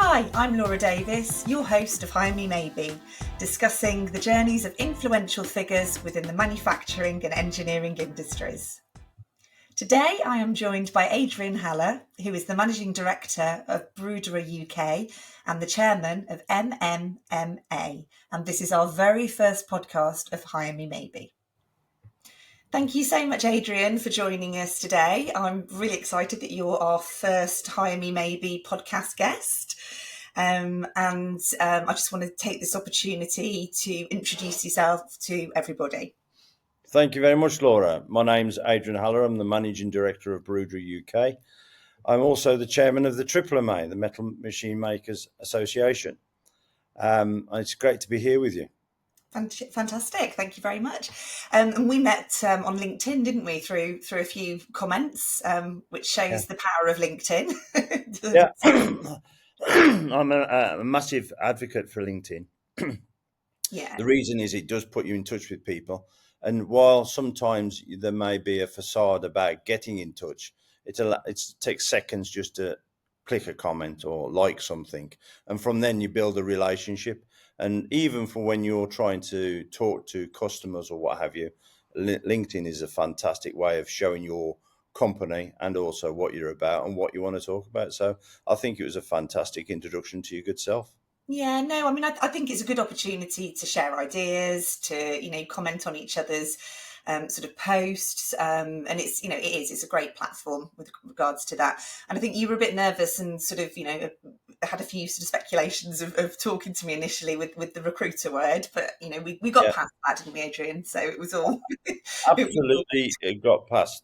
Hi, I'm Laura Davis, your host of Hire Me Maybe, discussing the journeys of influential figures within the manufacturing and engineering industries. Today, I am joined by Adrian Haller, who is the Managing Director of Bruderer UK and the Chairman of MMMA, and this is our very first podcast of Hire Me Maybe. Thank you so much, Adrian, for joining us today. I'm really excited that you're our first Hire Me Maybe podcast guest. I just want to take this opportunity to introduce yourself to everybody. Thank you very much, Laura. My name's Adrian Haller. I'm the Managing Director of Bruderer UK. I'm also the Chairman of the MMA, the Metal Machine Makers Association. It's great to be here with you. Fantastic. Thank you very much. And we met on LinkedIn, didn't we, through a few comments, which shows the power of LinkedIn. Yeah. I'm a massive advocate for LinkedIn. Yeah. The reason is it does put you in touch with people. And while sometimes there may be a facade about getting in touch, it takes seconds just to click a comment or like something. And from then you build a relationship. And even for when you're trying to talk to customers or what have you, LinkedIn is a fantastic way of showing your company and also what you're about and what you want to talk about. So I think it was a fantastic introduction to your good self. Yeah, no, I mean, I think it's a good opportunity to share ideas, to, comment on each other's sort of posts. And it's a great platform with regards to that. And I think you were a bit nervous and sort of, had a few sort of speculations of talking to me initially with the recruiter word, but, we got past that, didn't we, Adrian? So it was all... Absolutely, it got past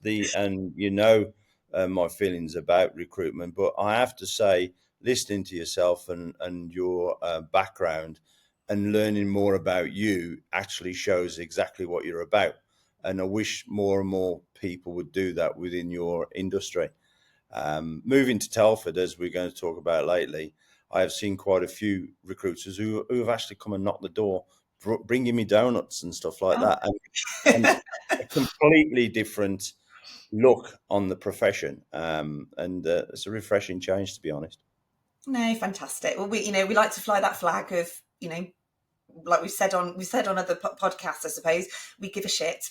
my feelings about recruitment, but I have to say, listening to yourself and your background and learning more about you actually shows exactly what you're about. And I wish more and more people would do that within your industry. Moving to Telford, as we're going to talk about lately, I have seen quite a few recruiters who have actually come and knocked the door, bringing me donuts and stuff like that. And a completely different look on the profession. It's a refreshing change, to be honest. No, fantastic. Well, we like to fly that flag of, like we've said on other podcasts, I suppose, we give a shit.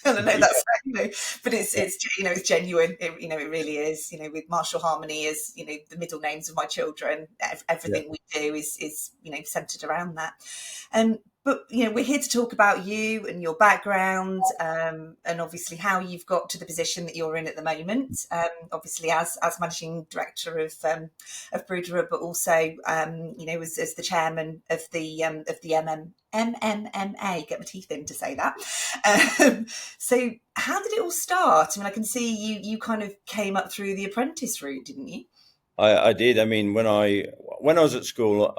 And I know that's, but it's genuine. It really is. With Marshall Harmony as, the middle names of my children, everything we do is centered around that. But, we're here to talk about you and your background, and obviously how you've got to the position that you're in at the moment. Obviously as managing director of Bruderer, but also, as the chairman of the MMMA, get my teeth in to say that. So how did it all start? I mean, I can see you kind of came up through the apprentice route, didn't you? I did. I mean, when I was at school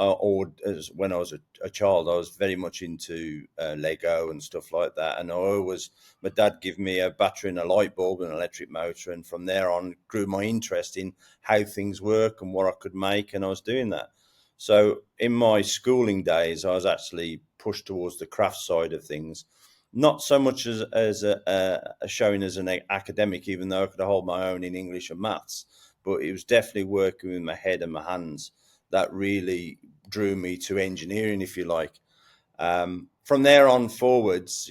when I was a child, I was very much into Lego and stuff like that. And my dad gave me a battery and a light bulb and an electric motor. And from there on grew my interest in how things work and what I could make. And I was doing that. So in my schooling days, I was actually pushed towards the craft side of things. Not so much as a showing as an academic, even though I could hold my own in English and maths. But it was definitely working with my head and my hands that really drew me to engineering, if you like. From there on forwards,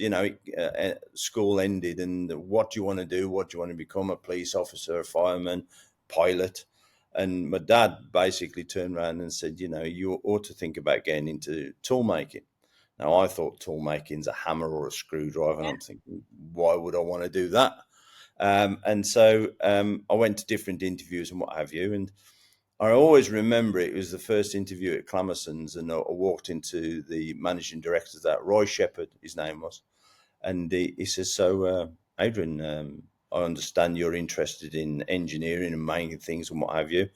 school ended, and what do you want to do? What do you want to become? A police officer, a fireman, pilot? And my dad basically turned around and said, you ought to think about getting into tool making. Now, I thought tool making's a hammer or a screwdriver, and I'm thinking, why would I want to do that? So I went to different interviews and what have you. And I always remember it was the first interview at Clamerson's, and I walked into the managing director of that, Roy Shepherd, his name was. And he says, so, Adrian, I understand you're interested in engineering and making things and what have you.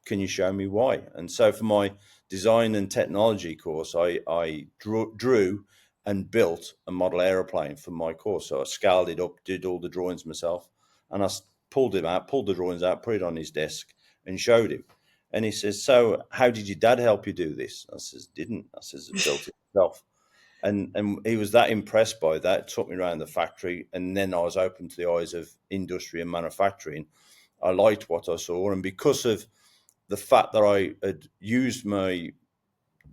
Can you show me why? And so for my design and technology course, I drew and built a model aeroplane for my course. So I scaled it up, did all the drawings myself, and I pulled the drawings out, put it on his desk and showed him. And he says, so how did your dad help you do this? I says, didn't. I says, I built it myself. And he was that impressed by that, took me around the factory. And then I was open to the eyes of industry and manufacturing. I liked what I saw. And because of the fact that I had used my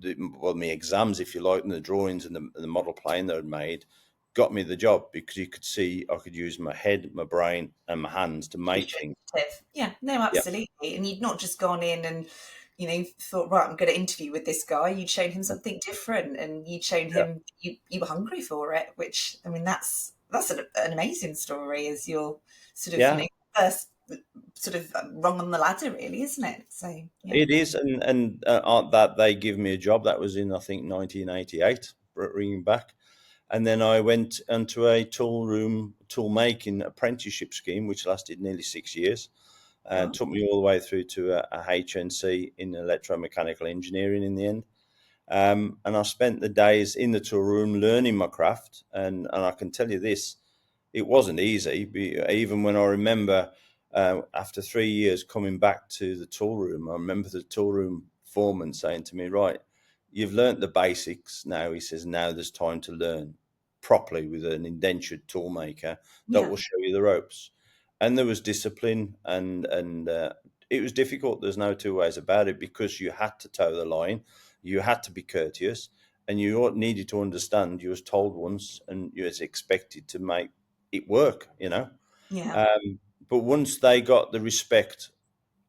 exams, if you like, and the drawings and the model plane that I'd made got me the job, because you could see I could use my head, my brain, and my hands to make things. Yeah, no, Yeah, absolutely. And you'd not just gone in and, thought, right, I'm going to interview with this guy. You'd shown him something different, and you'd shown yeah, him you were hungry for it. Which, I mean, that's an amazing story. As your sort of yeah. first sort of rung on the ladder, really, isn't it? So yeah, It is, and that they give me a job. That was in, I think, 1988, ringing back. And then I went into a tool making apprenticeship scheme, which lasted nearly 6 years. God, Took me all the way through to a HNC in electromechanical engineering in the end. And I spent the days in the tool room learning my craft. And I can tell you this, it wasn't easy. Even when I remember after 3 years coming back to the tool room, I remember the tool room foreman saying to me, right, you've learnt the basics now. He says, now there's time to learn properly with an indentured tool maker that yeah, will show you the ropes. And there was discipline, and it was difficult. There's no two ways about it, because you had to toe the line, you had to be courteous, and you needed to understand you was told once and you was expected to make it work, yeah. Um, but once they got the respect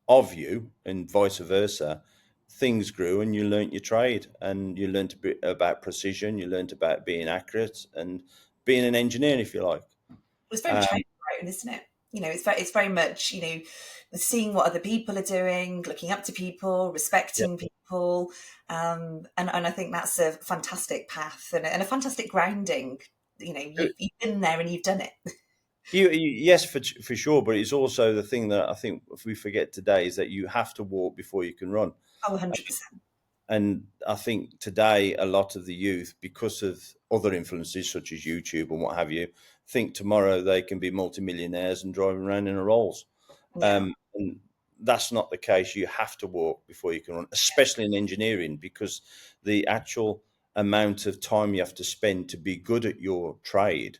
of you and vice versa, things grew and you learnt your trade, and you learnt a bit about precision, you learnt about being accurate and being an engineer, if you like. It's very Um, trade grown, isn't it? It's very much, seeing what other people are doing, looking up to people, yeah. respecting people, and I think that's a fantastic path and a fantastic grounding. You've been there and you've done it. Yes, for sure, but it's also the thing that I think if we forget today is that you have to walk before you can run. Oh, 100%. And I think today a lot of the youth, because of other influences such as YouTube and what have you, think tomorrow they can be multimillionaires and driving around in a Rolls. Yeah, And that's not the case. You have to walk before you can run, especially in engineering, because the actual amount of time you have to spend to be good at your trade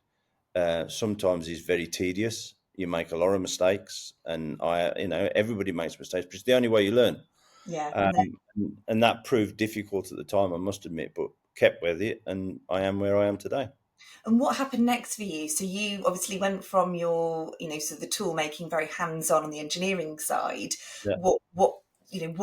sometimes is very tedious. You make a lot of mistakes, and everybody makes mistakes, but it's the only way you learn. yeah. No. Um, and that proved difficult at the time, I must admit, but kept with it, and I am where I am today. And what happened next for you? So you obviously went from your, sort of the tool making, very hands on the engineering side. Yeah. What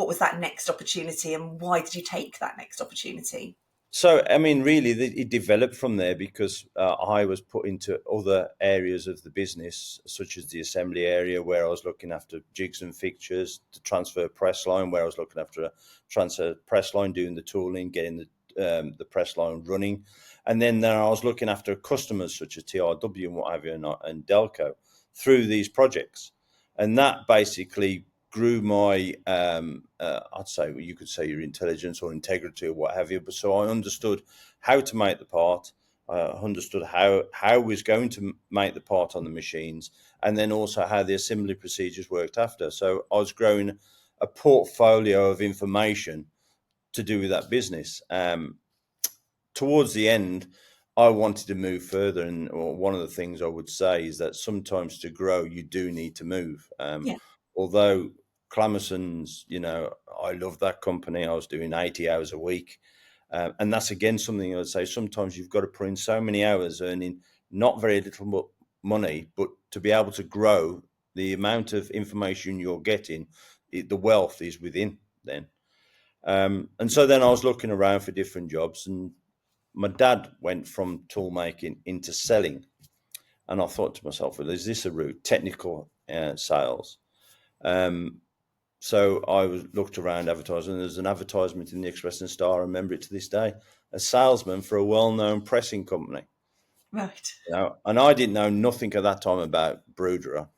was that next opportunity, and why did you take that next opportunity? So, I mean, really, it developed from there, because I was put into other areas of the business, such as the assembly area, where I was looking after jigs and fixtures, the transfer press line, where I was looking after a transfer press line, doing the tooling, getting the press line running. And then I was looking after customers such as TRW and what have you, and Delco through these projects. And that basically grew my, I'd say, you could say, your intelligence or integrity or what have you. But so I understood how to make the part. I understood how I was going to make the part on the machines, and then also how the assembly procedures worked after. So I was growing a portfolio of information to do with that business. Towards the end, I wanted to move further, and one of the things I would say is that sometimes to grow, you do need to move. Yeah, Although Clamerson's, I love that company. I was doing 80 hours a week, and that's again something I would say. Sometimes you've got to put in so many hours, earning not very little money, but to be able to grow the amount of information you're getting, the wealth is within then. And so then I was looking around for different jobs, and my dad went from tool making into selling. And I thought to myself, well, is this a route? Technical sales. Um, so I looked around advertising, and there's an advertisement in the Express and Star, I remember it to this day, a salesman for a well-known pressing company. right. And I didn't know nothing at that time about Bruderer.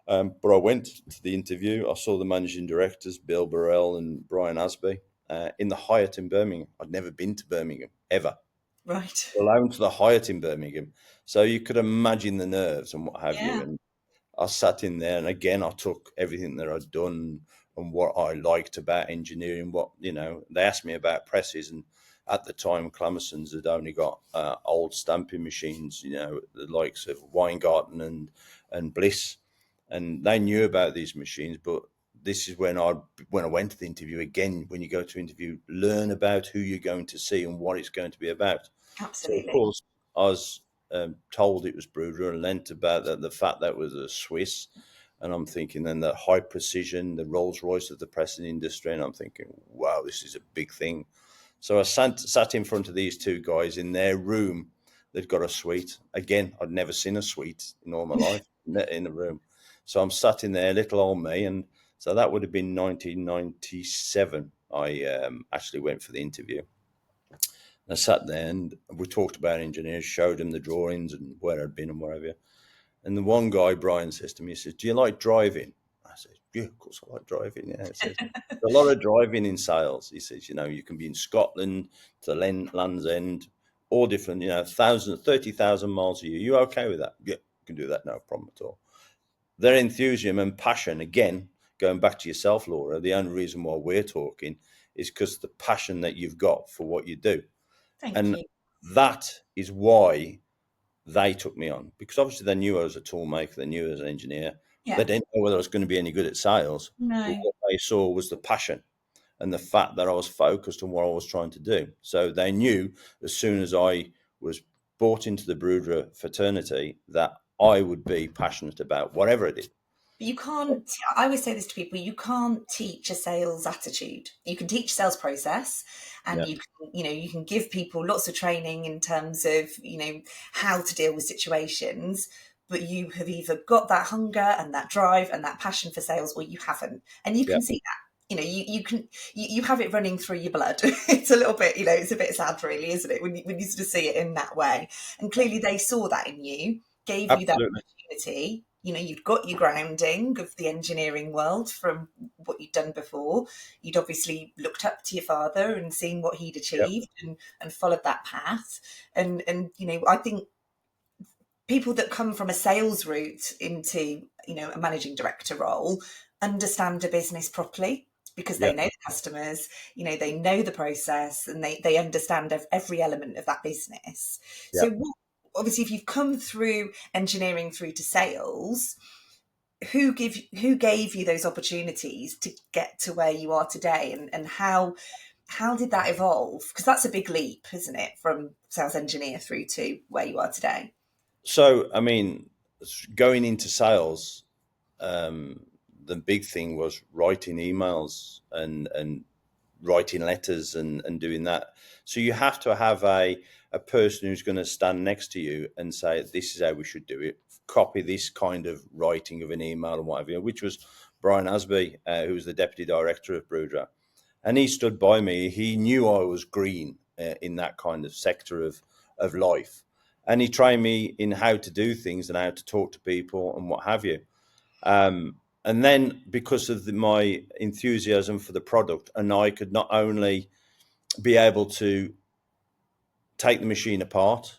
But I went to the interview. I saw the managing directors, Bill Burrell and Brian Asby, in the Hyatt in Birmingham. I'd never been to Birmingham, ever. Right. Alone to the Hyatt in Birmingham. So you could imagine the nerves and what have you. Yeah. And I sat in there, and again, I took everything that I'd done and what I liked about engineering. They asked me about presses, and at the time, Clamerson's had only got old stamping machines, the likes of Weingarten and Bliss, and they knew about these machines, but this is when I went to the interview again. When you go to interview, learn about who you're going to see and what it's going to be about. So of Absolutely. course, I was told it was Bruder and learnt about the fact that it was a Swiss. And I'm thinking then the high precision, the Rolls Royce of the pressing industry. And I'm thinking, wow, this is a big thing. So I sat in front of these two guys in their room. They'd got a suite. Again, I'd never seen a suite in all my life in a room. So I'm sat in there, little old me. And so that would have been 1997. I actually went for the interview. I sat there and we talked about engineers, showed him the drawings and where I'd been and wherever. And the one guy, Brian, says to me, he says, "Do you like driving?" I said, "Yeah, of course I like driving." Yeah, he says, "There's a lot of driving in sales." He says, "You can be in Scotland to Land's End, all different, 30,000 miles a year. You okay with that?" "Yeah, you can do that, no problem at all." Their enthusiasm and passion, again, going back to yourself, Laura, the only reason why we're talking is because the passion that you've got for what you do. Thank And you. that is why they took me on, because obviously they knew I was a tool maker, they knew I was an engineer. They Yeah. didn't know whether I was going to be any good at sales, but No. what they saw was the passion and the fact that I was focused on what I was trying to do. So they knew as soon as I was brought into the Bruderer fraternity that I would be passionate about whatever I did. But you can't, I always say this to people, you can't teach a sales attitude. You can teach sales process and Yeah, you can give people lots of training in terms of, how to deal with situations, but you have either got that hunger and that drive and that passion for sales or you haven't. And you yeah, can see that. You have it running through your blood. It's a little bit, it's a bit sad really, isn't it? When you sort of see it in that way. And clearly they saw that in you, gave you that absolutely. opportunity. You'd got your grounding of the engineering world from what you'd done before. You'd obviously looked up to your father and seen what he'd Yeah, achieved and followed that path. And I think people that come from a sales route into, a managing director role understand a business properly because yeah, they know the customers, they know the process and they understand every element of that business. yeah. So obviously if you've come through engineering through to sales, who gave you those opportunities to get to where you are today, and how did that evolve? Because that's a big leap, isn't it, from sales engineer through to where you are today? So, I mean, going into sales, um, the big thing was writing emails and writing letters and doing that. So you have to have a person who's going to stand next to you and say, "This is how we should do it. Copy this kind of writing of an email and whatever," which was Brian Asby, who was the deputy director of Bruderer. And he stood by me. He knew I was green in that kind of sector of life. And he trained me in how to do things and how to talk to people and what have you. And then because of my enthusiasm for the product, and I could not only be able to take the machine apart,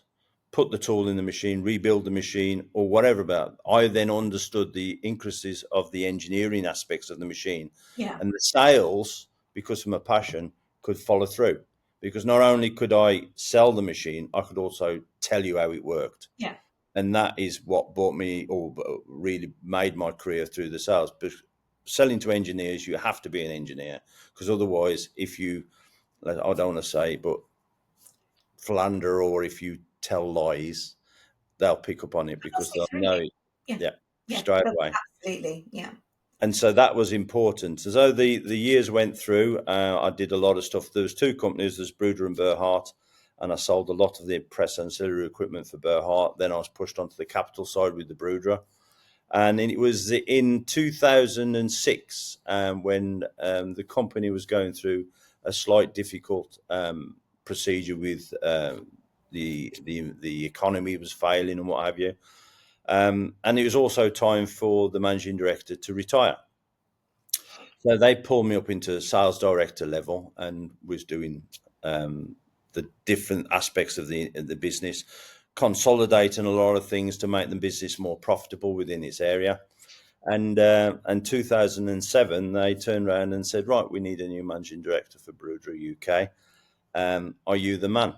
put the tool in the machine, rebuild the machine, or whatever about. I then understood the intricacies of the engineering aspects of the machine, Yeah, and the sales, because of my passion, could follow through. Because not only could I sell the machine, I could also tell you how it worked, yeah. and that is what brought me, or really made my career through the sales. But selling to engineers, you have to be an engineer, because otherwise, if you, I don't want to say, but philander, or if you tell lies, they'll pick up on it I'll because say they'll through know you. it, Yeah, yeah, yeah, straight away. absolutely. Yeah. And so that was important. As though the years went through, I did a lot of stuff. There was two companies, there's Bruder and Burhart, and I sold a lot of the press ancillary equipment for Burhart. Then I was pushed onto the capital side with the Bruder. And it was in 2006 when the company was going through a slight difficult procedure with the economy was failing and what have you. And it was also time for the managing director to retire. So they pulled me up into sales director level and was doing the different aspects of the business, consolidating a lot of things to make the business more profitable within its area. And 2007, they turned around and said, "Right, we need a new managing director for Bruderer UK. Are you the man?"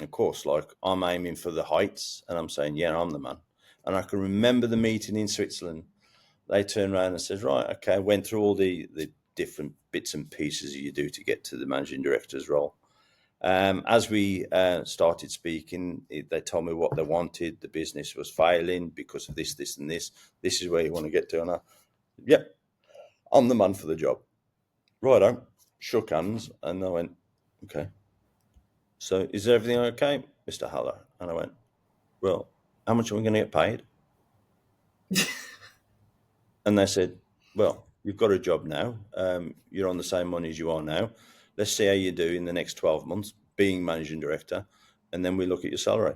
Of course, like I'm aiming for the heights, and I'm saying, "Yeah, I'm the man." And I can remember the meeting in Switzerland. they turned around and said, right, okay, went through all the different bits and pieces you do to get to the managing director's role. As we started speaking, they told me what they wanted. The business was failing because of this, this, and this. This is where you want to get to. And yep, I'm the man for the job. Righto, shook hands, and I went, okay. So is everything okay, Mr. Haller? And I went, well, how much are we going to get paid? And they said, well, you've got a job now. You're on the same money as you are now. Let's see how you do in the next 12 months being managing director, and then we look at your salary.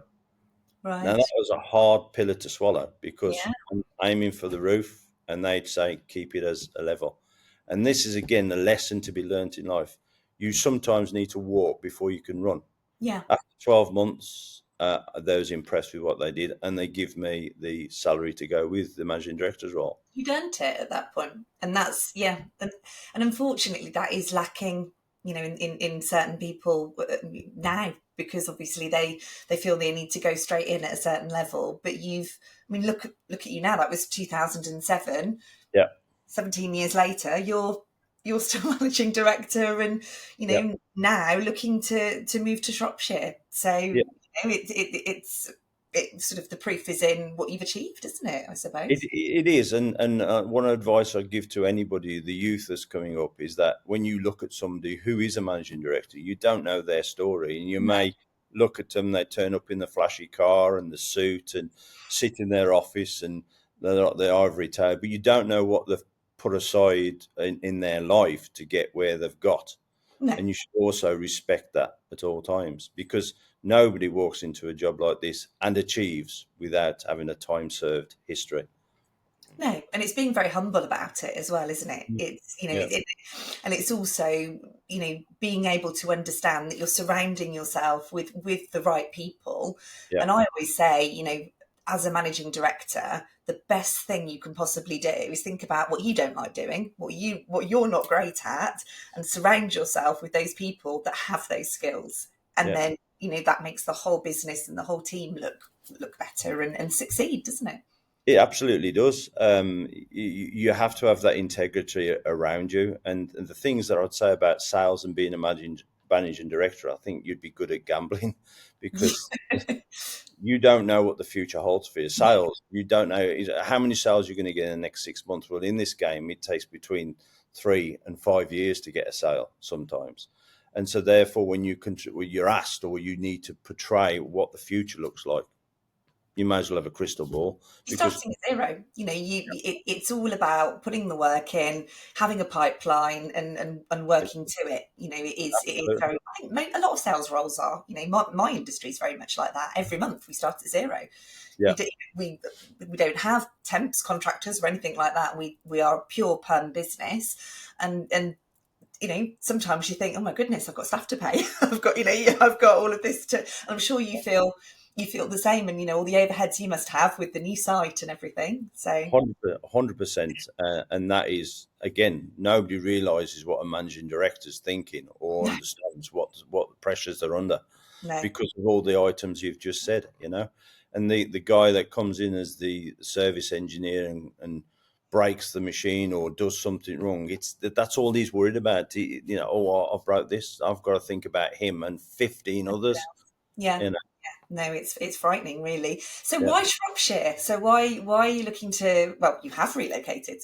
Now, Right. that was a hard pillar to swallow because Yeah. I'm aiming for the roof, and they'd say, keep it as a level. And this is, again, the lesson to be learnt in life. You sometimes need to walk before you can run. Yeah. After 12 months, they was impressed with what they did, and they give me the salary to go with the managing director's role. You'd earned it at that point. And that's, yeah. And unfortunately, that is lacking, in certain people now, because obviously they feel they need to go straight in at a certain level. But look at you now. That was 2007. Yeah. 17 years later, you're still managing director, and Yeah. now looking to move to Shropshire. So Yeah. it's sort of the proof is in what you've achieved, isn't it? I suppose. It is, and one advice I give to anybody, the youth that's coming up, is that when you look at somebody who is a managing director, you don't know their story, and you may look at them, they turn up in the flashy car and the suit and sit in their office and they're at the ivory tower, but you don't know what they've put aside in their life to get where they've got. No. And you should also respect that at all times, because nobody walks into a job like this and achieves without having a time served history. No, and it's being very humble about it as well, isn't it? It's Yeah. and it's also being able to understand that you're surrounding yourself with the right people. Yeah. And I always say, as a managing director, the best thing you can possibly do is think about what you don't like doing, what you're not great at, and surround yourself with those people that have those skills. And Yeah. then that makes the whole business and the whole team look better and succeed, doesn't it? It absolutely does. You have to have that integrity around you. And the things that I'd say about sales and being a managing director, I think you'd be good at gambling because you don't know what the future holds for your sales. You don't know how many sales you're going to get in the next 6 months. Well, in this game, it takes between 3 and 5 years to get a sale sometimes. And so therefore, when you're asked or you need to portray what the future looks like, you might as well have a crystal ball. You're Because starting at zero. It's all about putting the work in, having a pipeline, and working to it. It is very. I think a lot of sales roles are. My industry is very much like that. Every month we start at zero. Yeah. We don't have temps, contractors, or anything like that. We are a pure perm business, and sometimes you think, oh my goodness, I've got staff to pay. I've got all of this to. I'm sure you feel the same, and all the overheads you must have with the new site and everything. So 100%, and that is, again, nobody realises what a managing director's thinking or understands what pressures they're under because of all the items you've just said. And the guy that comes in as the service engineer and breaks the machine or does something wrong, that's all he's worried about. I broke this, I've got to think about him and 15 others. Yeah. No, it's frightening, really. So why Shropshire? So why are you looking to? Well, you have relocated.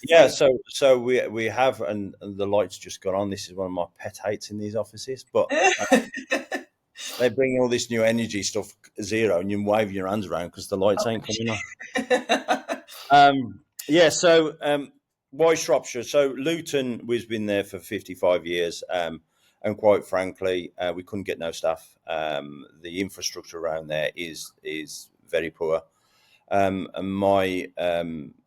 Yeah, so we have, and the lights just got on. This is one of my pet hates in these offices, but they bring all this new energy stuff zero, and you wave your hands around because the lights ain't coming on. Why Shropshire? So Luton, we've been there for 55 years. And quite frankly, we couldn't get no staff. The infrastructure around there is very poor. And my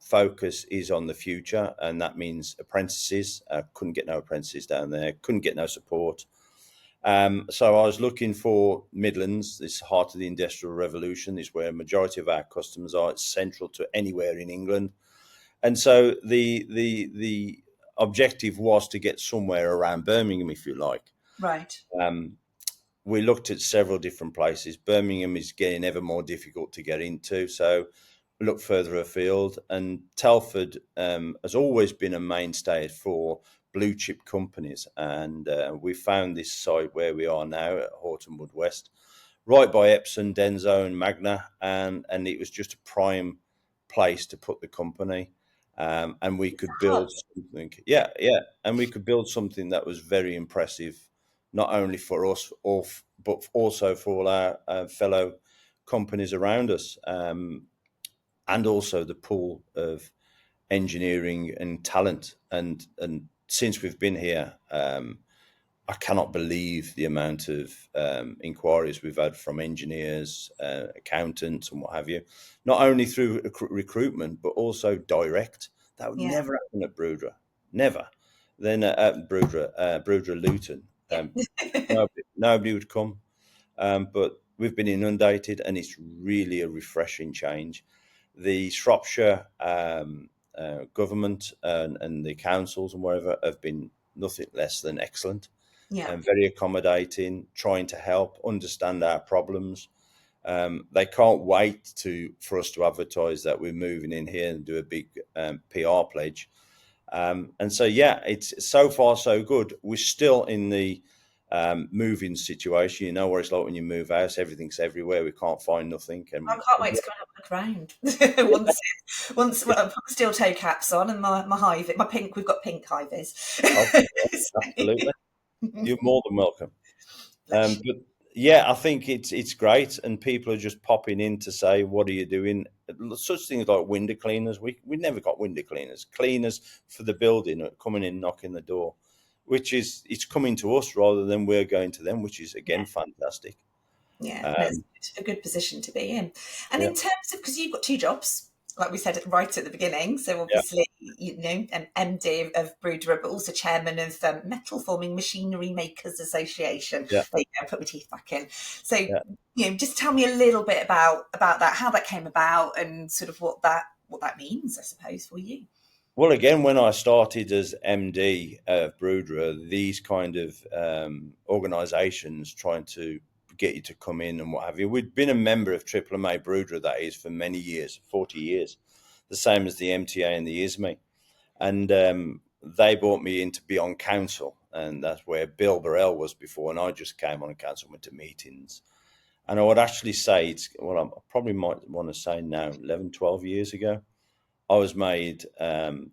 focus is on the future, and that means apprentices. Couldn't get no apprentices down there. Couldn't get no support. So I was looking for Midlands. This heart of the Industrial Revolution is where a majority of our customers are. It's central to anywhere in England. And so the objective was to get somewhere around Birmingham, if you like. Right. We looked at several different places. Birmingham is getting ever more difficult to get into. So look further afield. And Telford has always been a mainstay for blue chip companies. And we found this site where we are now at Horton Wood West, right by Epson, Denso, and Magna. And it was just a prime place to put the company. And we could build something, and we could build something that was very impressive, not only for us, but also for all our fellow companies around us, and also the pool of engineering and talent. And since we've been here, I cannot believe the amount of inquiries we've had from engineers, accountants, and what have you. Not only through recruitment, but also direct. That would Yeah. never happen at Bruderer, never. Then at Bruderer Luton, Yeah. nobody would come. But we've been inundated, and it's really a refreshing change. The Shropshire government and the councils and wherever have been nothing less than excellent Yeah. and very accommodating, trying to help understand our problems. They can't wait for us to advertise that we're moving in here and do a big PR pledge. And so, it's so far so good. We're still in the moving situation. You know what it's like when you move house; everything's everywhere. We can't find nothing. I And can't wait to go and have a look around. once well, I put my steel toe caps on and my hive, my pink. We've got pink hivers. absolutely, you're more than welcome. Bless you. But yeah, I think it's great, and people are just popping in to say, "What are you doing?" Such things like window cleaners. We never got window cleaners. Cleaners for the building are coming in, knocking the door, which is it's coming to us rather than we're going to them, which is again fantastic. Yeah, no, Um, it's a good position to be in. And yeah, in terms of, because you've got two jobs, like we said right at the beginning, so yeah, obviously, an MD of Bruderer, but also chairman of Metal Forming Machinery Makers Association. yeah, There you go, put my teeth back in. So, yeah. just tell me a little bit about that, how that came about, and sort of what that means, I suppose, for you. Well, again, when I started as MD of Bruderer, these kind of organisations trying to get you to come in and what have you. We'd been a member of Triple MA Bruderer, that is, for many years, 40 years, the same as the MTA and the ISME. And they brought me in to be on council, and that's where Bill Burrell was before, and I just came on council, went to meetings. And I would actually say, I probably might want to say now, 11, 12 years ago, I was made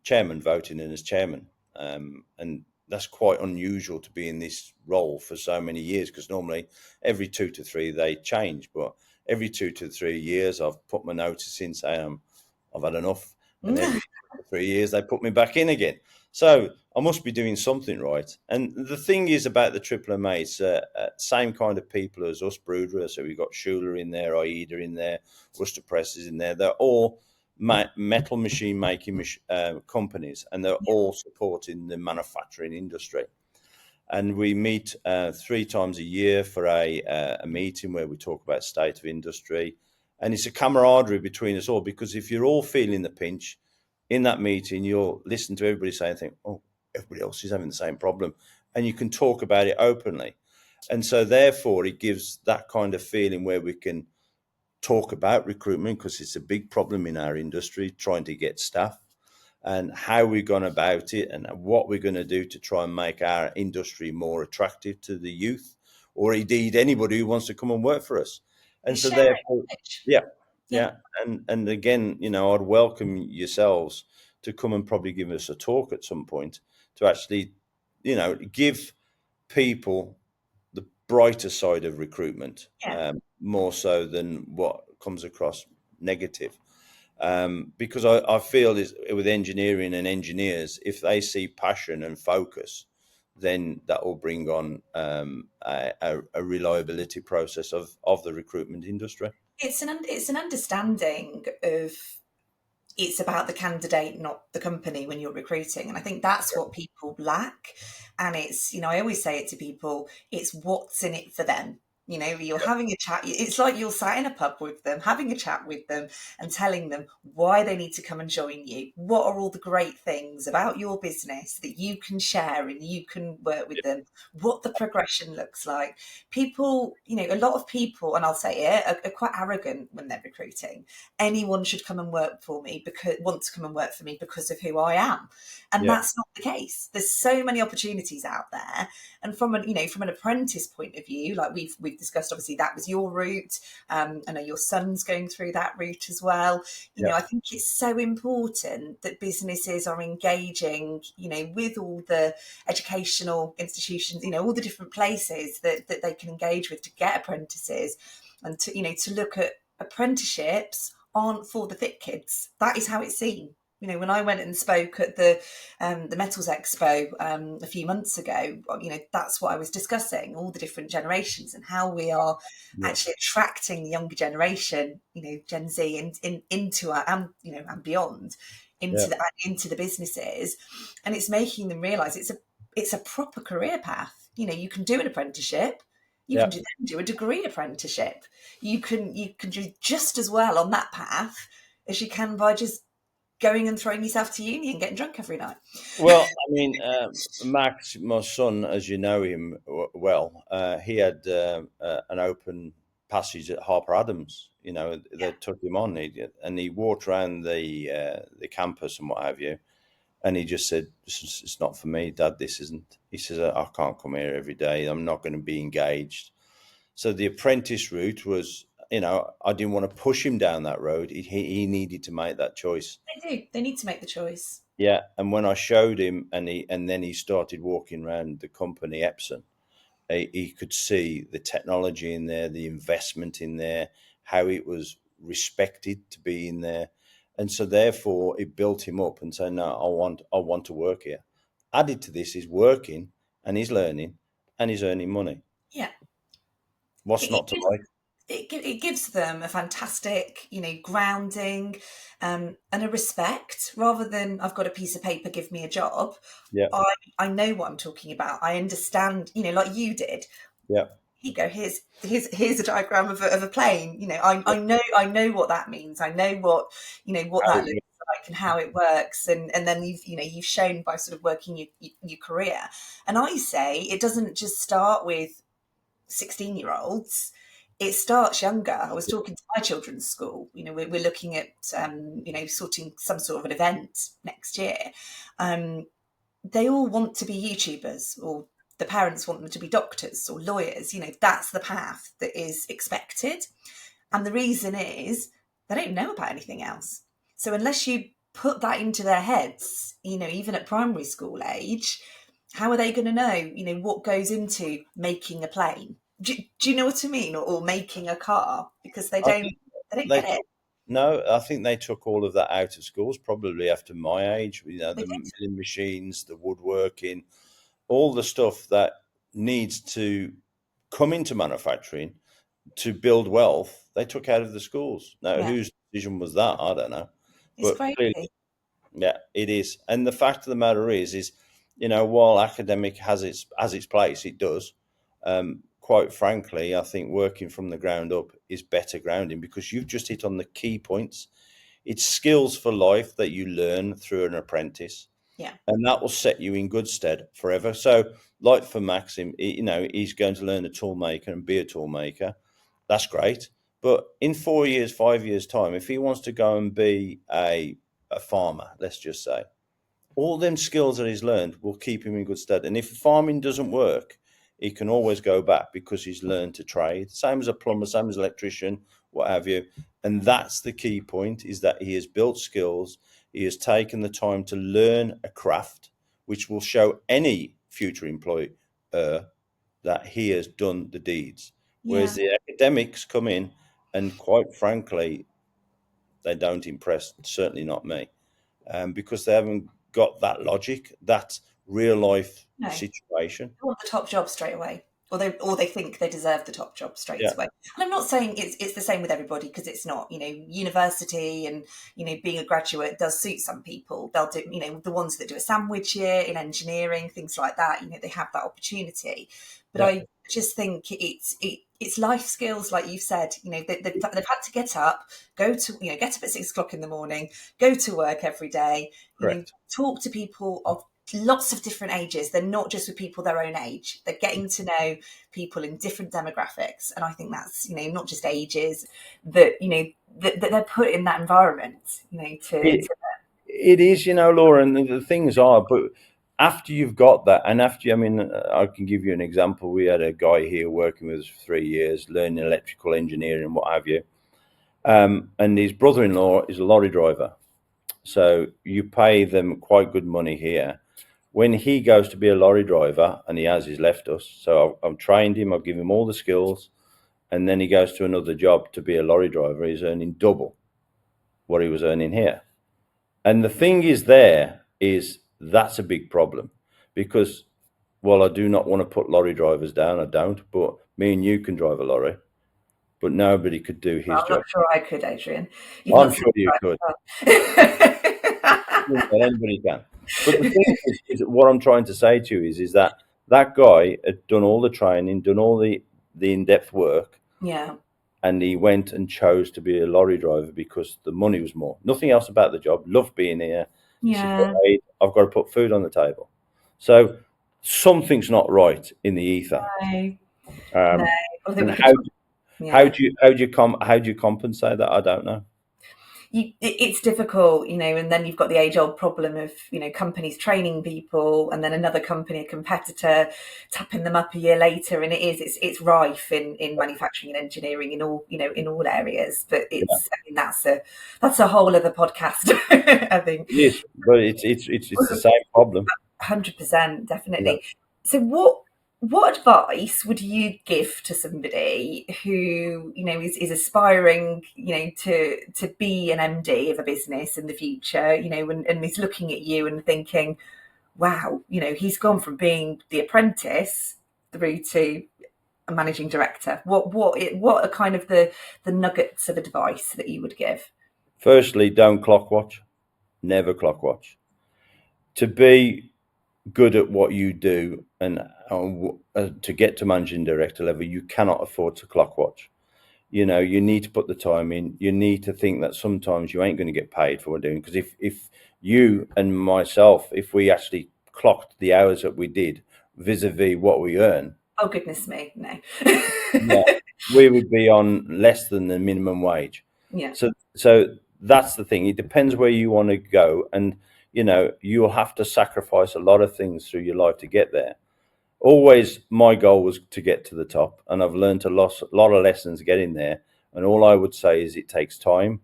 chairman, voting in as chairman. And that's quite unusual to be in this role for so many years, because normally every 2 to 3 they change. But every 2 to 3 years, I've put my notice in saying I've had enough. And every 3 years, they put me back in again. So I must be doing something right. And the thing is about the Triple MA, it's same kind of people as us, Bruderer. So we've got Schuler in there, AIDA in there, Worcester Press is in there. They're all metal machine making companies, and they're all supporting the manufacturing industry. And we meet 3 times a year for a meeting where we talk about state of industry, and it's a camaraderie between us all, because if you're all feeling the pinch in that meeting, you'll listen to everybody saying, think, oh, everybody else is having the same problem, and you can talk about it openly. And so therefore it gives that kind of feeling where we can talk about recruitment, because it's a big problem in our industry, trying to get staff, and how we're going about it, and what we're going to do to try and make our industry more attractive to the youth, or indeed anybody who wants to come and work for us. And It's so sharing therefore, knowledge. yeah, Yeah. yeah. And again, I'd welcome yourselves to come and probably give us a talk at some point to actually, give people the brighter side of recruitment, Yeah. more so than what comes across negative. Because I feel is with engineering and engineers, if they see passion and focus, then that will bring on a reliability process of the recruitment industry. It's an understanding of, it's about the candidate, not the company, when you're recruiting. And I think that's what people lack. And it's, I always say it to people, it's what's in it for them. You're having a chat. It's like you're sat in a pub with them, having a chat with them and telling them why they need to come and join you. What are all the great things about your business that you can share and you can work with them? What the progression looks like. People, a lot of people, and I'll say it, are quite arrogant when they're recruiting. Anyone should come and work for me want to come and work for me because of who I am. And Yeah, that's not the case. There's so many opportunities out there. And from an apprentice point of view, like we've discussed, obviously that was your route. I know your son's going through that route as well. yeah, I think it's so important that businesses are engaging, with all the educational institutions, all the different places that they can engage with to get apprentices, and to look at apprenticeships aren't for the thick kids. That is how it's seen. When I went and spoke at the Metals Expo a few months ago, that's what I was discussing, all the different generations and how we are yeah, actually attracting the younger generation, Gen Z, into our, and beyond, yeah, into the businesses, and it's making them realise it's a proper career path. You can do an apprenticeship. You yeah. can do a degree apprenticeship. You can do just as well on that path as you can by just going and throwing yourself to uni and getting drunk every night. Well, I mean, Max, my son, as you know him well, he had an open passage at Harper Adams. They took him on, and he walked around the campus and what have you, and he just said, "It's not for me, Dad. This isn't." He says, "I can't come here every day. I'm not going to be engaged." So the apprentice route was, I didn't want to push him down that road. He needed to make that choice. They do. They need to make the choice. Yeah, and when I showed him, and then he started walking around the company Epson, he could see the technology in there, the investment in there, how it was respected to be in there, and so therefore it built him up and said, "No, I want to work here." Added to this, he's working and he's learning and he's earning money. Yeah. What's It, not to like? it gives them a fantastic, grounding, and a respect, rather than I've got a piece of paper, give me a job. Yeah, I know what I'm talking about. I understand, like you did. yeah, Here you go. Here's a diagram of a plane. I know what that means. I know what how that it looks like and how it works. And then you've shown by sort of working your career. And I say it doesn't just start with 16-year-olds. It starts younger. I was talking to my children's school. We're looking at sorting some sort of an event next year. They all want to be YouTubers, or the parents want them to be doctors or lawyers. That's the path that is expected. And the reason is they don't know about anything else. So unless you put that into their heads, even at primary school age, how are they going to know, what goes into making a plane? Do you know what I mean? Or making a car? Because they I don't think they don't they get it. took no. I think they took all of that out of schools probably after my age. They The did. milling machines, the woodworking, all the stuff that needs to come into manufacturing to build wealth, they took out of the schools. Now, Yeah, whose decision was that? I don't know, it's but clearly, crazy. yeah, it is. And the fact of the matter is, while academic has its place, it does. Quite frankly, I think working from the ground up is better grounding because you've just hit on the key points. It's skills for life that you learn through an apprentice, Yeah, and that will set you in good stead forever. So, like for Maxim, he's going to learn a tool maker and be a tool maker. That's great. But in 4 years, 5 years' time, if he wants to go and be a farmer, let's just say, all them skills that he's learned will keep him in good stead. And if farming doesn't work, he can always go back because he's learned to trade. Same as a plumber, same as an electrician, what have you. And that's the key point, is that he has built skills. He has taken the time to learn a craft, which will show any future employer that he has done the deeds. Whereas yeah. the academics come in and, quite frankly, they don't impress, certainly not me, because they haven't got that logic, that real life No. situation. Want the top job straight away, or they think they deserve the top job straight Yeah, away. And I'm not saying it's the same with everybody, because it's not. University and being a graduate does suit some people. They'll do the ones that do a sandwich year in engineering, things like that. They have that opportunity. But yeah, I just think it's life skills, like you've said. They've had to get up, get up at 6 o'clock in the morning, go to work every day. Correct. Talk to people of lots of different ages. They're not just with people their own age. They're getting to know people in different demographics, and I think that's not just ages, that that they're put in that environment. It is, Laura, and the things are, but after you've got that, and after, I can give you an example. We had a guy here working with us for 3 years, learning electrical engineering and what have you. And his brother-in-law is a lorry driver. So you pay them quite good money here. When he goes to be a lorry driver, and he's left us, so I've trained him, I've given him all the skills, and then he goes to another job to be a lorry driver. He's earning double what he was earning here. And the thing is that's a big problem, because, well, I do not want to put lorry drivers down. I don't, but me and you can drive a lorry, but nobody could do his I'm job. not sure I could, Adrian. I'm sure you could. Anybody can. But the thing is what I'm trying to say to you is that guy had done all the training, done all the in-depth work. Yeah. And he went and chose to be a lorry driver because the money was more. Nothing else about the job. Loved being here. Yeah. I've got to put food on the table. So something's not right in the ether. No. And how do you compensate that? I don't know. It's difficult, and then you've got the age-old problem of companies training people, and then another company, a competitor, tapping them up a year later, and it's rife in manufacturing and engineering in all areas. But I mean, that's a whole other podcast. I think it is, but it's the same problem. 100%, definitely. Yeah. So what advice would you give to somebody who is aspiring to be an MD of a business in the future, and is looking at you and thinking, wow, he's gone from being the apprentice through to a managing director? What are kind of the nuggets of advice that you would give? Firstly, don't clock watch. Never clock watch. To be good at what you do and to get to managing director level, you cannot afford to clock watch. You need to put the time in. You need to think that sometimes you ain't going to get paid for what you're doing, because if you and myself, if we actually clocked the hours that we did vis-a-vis what we earn, oh goodness me, no. Yeah, we would be on less than the minimum wage. Yeah. So that's the thing. It depends where you want to go, and you'll have to sacrifice a lot of things through your life to get there. Always my goal was to get to the top, and I've learned a lot of lessons getting there. And all I would say is it takes time,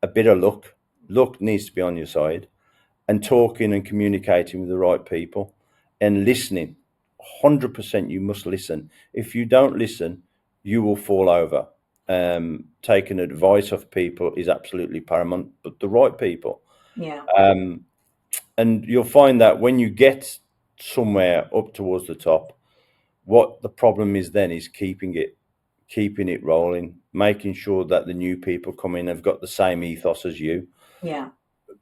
a bit of luck. Luck needs to be on your side, and talking and communicating with the right people, and listening. 100% you must listen. If you don't listen, you will fall over. Taking advice of people is absolutely paramount, but the right people. Yeah. And you'll find that when you get somewhere up towards the top, what the problem is then is keeping it rolling, making sure that the new people come in have got the same ethos as you. Yeah.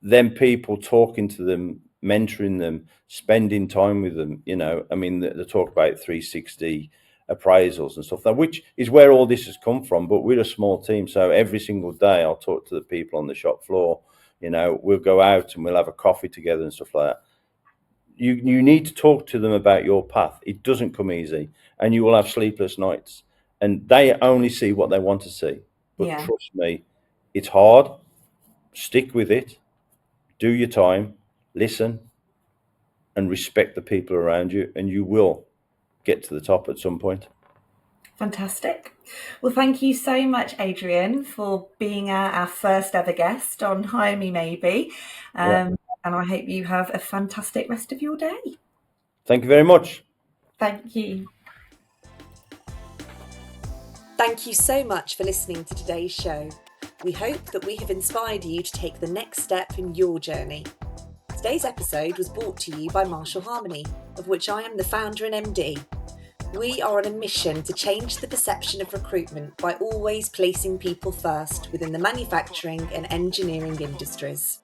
Then people talking to them, mentoring them, spending time with them. They talk about 360 appraisals and stuff, which is where all this has come from. But we're a small team, so every single day I'll talk to the people on the shop floor. We'll go out and we'll have a coffee together and stuff like that. You need to talk to them about your path. It doesn't come easy, and you will have sleepless nights, and they only see what they want to see. But trust me, it's hard. Stick with it. Do your time, listen, and respect the people around you, and you will get to the top at some point. Fantastic. Well, thank you so much, Adrian, for being our first ever guest on Hire Me Maybe. And I hope you have a fantastic rest of your day. Thank you very much. Thank you. Thank you so much for listening to today's show. We hope that we have inspired you to take the next step in your journey. Today's episode was brought to you by Marshall Harmony, of which I am the founder and MD. We are on a mission to change the perception of recruitment by always placing people first within the manufacturing and engineering industries.